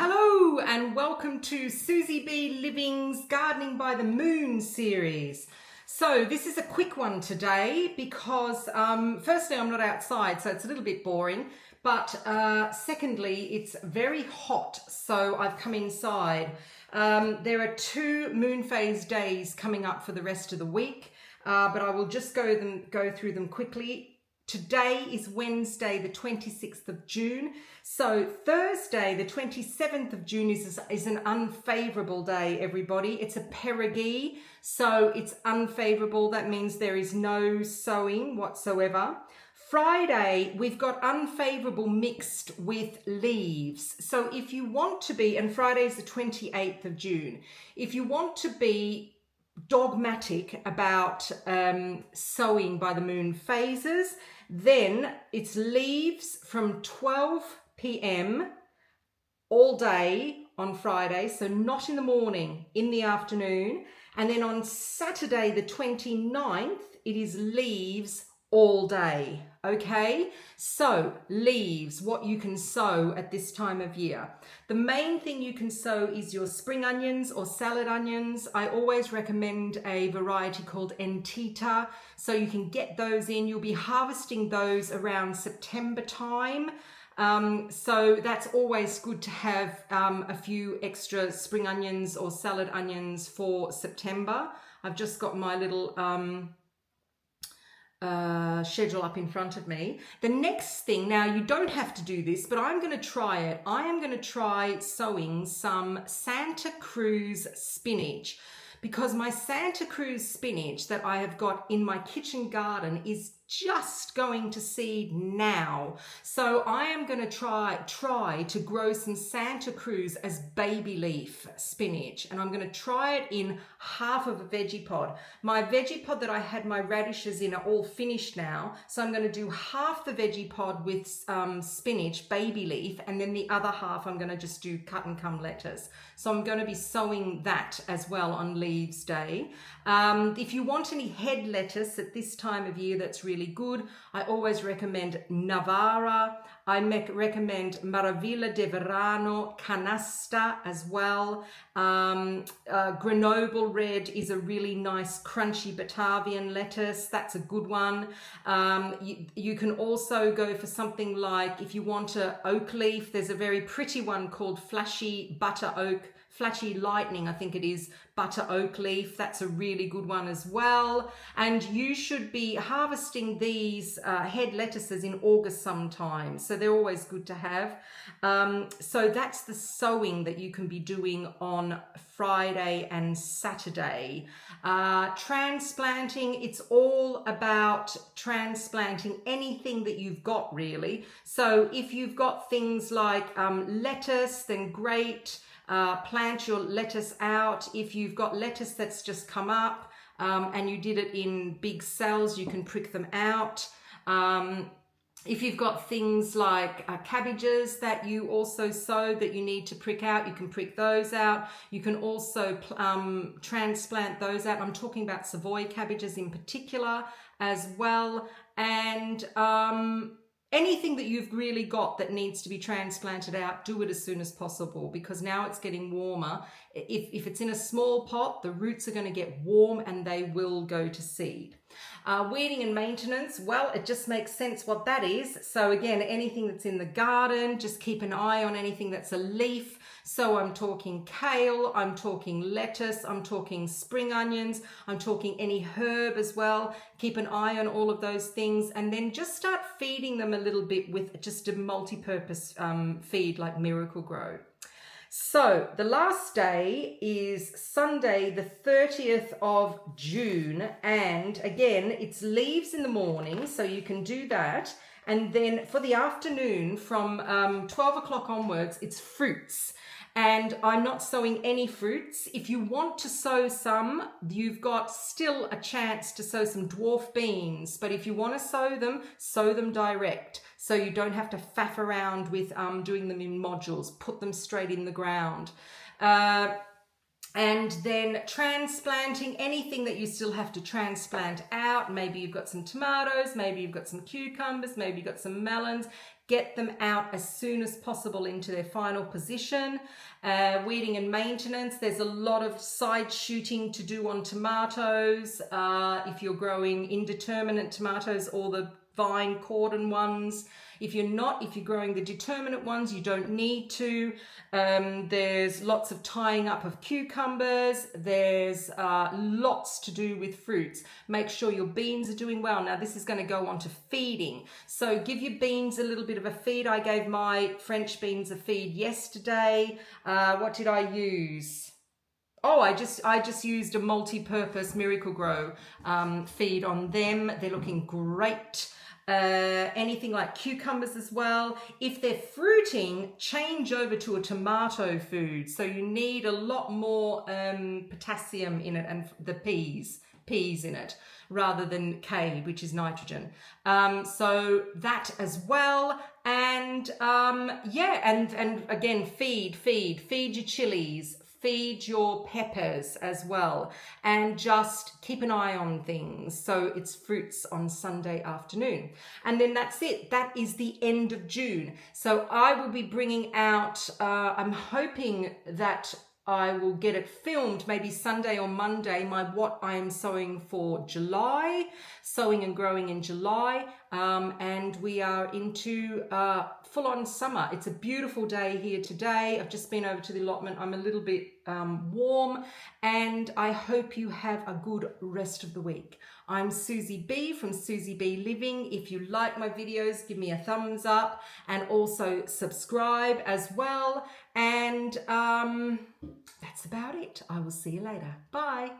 Hello and welcome to Susie B Living's Gardening by the Moon series. So this is a quick one today because firstly I'm not outside, so it's a little bit boring, but secondly it's very hot, so I've come inside. There are 2 moon phase days coming up for the rest of the week, but I will just go through them quickly. Today is Wednesday, the 26th of June. So Thursday, the 27th of June is an unfavorable day, everybody. It's a perigee, so it's unfavorable. That means there is no sowing whatsoever. Friday, we've got unfavorable mixed with leaves. So if you want to be, and Friday's the 28th of June, if you want to be dogmatic about sowing by the moon phases, then it's leaves from 12 p.m. all day on Friday, so not in the morning, in the afternoon. And then on Saturday the 29th, it is leaves all day. Okay, so leaves, what you can sow at this time of year. The main thing you can sow is your spring onions or salad onions. I always recommend a variety called Entita, so you can get those in. You'll be harvesting those around September time. So that's always good to have a few extra spring onions or salad onions for September. I've just got my little schedule up in front of me. The next thing, now you don't have to do this, but I'm going to try it. I am going to try sowing some Santa Cruz spinach, because my Santa Cruz spinach that I have got in my kitchen garden is just going to seed now. So I am going to try to grow some Santa Cruz as baby leaf spinach, and I'm going to try it in half of a veggie pod. My veggie pod that I had my radishes in are all finished now, so I'm going to do half the veggie pod with spinach baby leaf, and then the other half I'm going to just do cut and come lettuce. So I'm going to be sowing that as well on Leaves Day. If you want any head lettuce at this time of year that's really good, I always recommend Navara. I recommend Maravilla de Verano, Canasta as well. Grenoble Red is a really nice crunchy Batavian lettuce. That's a good one. You can also go for something like, if you want a oak leaf, there's a very pretty one called Flashy Butter Oak, Flashy Lightning, I think it is, butter oak leaf. That's a really good one as well. And you should be harvesting these head lettuces in August sometime, so they're always good to have. So that's the sowing that you can be doing on Friday and Saturday. Transplanting, it's all about transplanting anything that you've got, really. So if you've got things like lettuce, then great. Plant your lettuce out. If you've got lettuce that's just come up and you did it in big cells, you can prick them out. If you've got things like cabbages that you also sowed that you need to prick out, you can prick those out. You can also transplant those out. I'm talking about Savoy cabbages in particular as well. And anything that you've really got that needs to be transplanted out, do it as soon as possible, because now it's getting warmer. If it's in a small pot, the roots are going to get warm and they will go to seed. Weeding and maintenance, well, it just makes sense what that is. So again, anything that's in the garden, just keep an eye on anything that's a leaf. So I'm talking kale, I'm talking lettuce, I'm talking spring onions, I'm talking any herb as well. Keep an eye on all of those things, and then just start feeding them a little bit with just a multi-purpose feed like Miracle Grow. So the last day is Sunday, the 30th of June. And again, it's leaves in the morning, so you can do that. And then for the afternoon, from 12 o'clock onwards, it's fruits. And I'm not sowing any fruits. If you want to sow some, you've got still a chance to sow some dwarf beans. But if you want to sow them direct. So you don't have to faff around with doing them in modules. Put them straight in the ground. And then transplanting anything that you still have to transplant out. Maybe you've got some tomatoes, maybe you've got some cucumbers, maybe you've got some melons. Get them out as soon as possible into their final position. Weeding and maintenance. There's a lot of side shooting to do on tomatoes. If you're growing indeterminate tomatoes or the vine cordon ones. If you're growing the determinate ones, you don't need to. There's lots of tying up of cucumbers. There's lots to do with fruits. Make sure your beans are doing well. Now this is going to go on to feeding. So give your beans a little bit of a feed. I gave my French beans a feed yesterday. What did I use? Oh, I just used a multi-purpose Miracle Grow feed on them. They're looking great. Anything like cucumbers as well. If they're fruiting, change over to a tomato food. So you need a lot more potassium in it, and the peas in it, rather than K, which is nitrogen. So that as well. And yeah, and again, feed your chilies. Feed your peppers as well, and just keep an eye on things. So it's fruits on Sunday afternoon. And then that's it. That is the end of June. So I will be bringing out, I'm hoping that I will get it filmed maybe Sunday or Monday, what I am sowing for July, sowing and growing in July. And we are into full-on summer. It's a beautiful day here today. I've just been over to the allotment. I'm a little bit warm, and I hope you have a good rest of the week. I'm Susie B from Susie B Living. If you like my videos, give me a thumbs up, and also subscribe as well. And that's about it. I will see you later. Bye.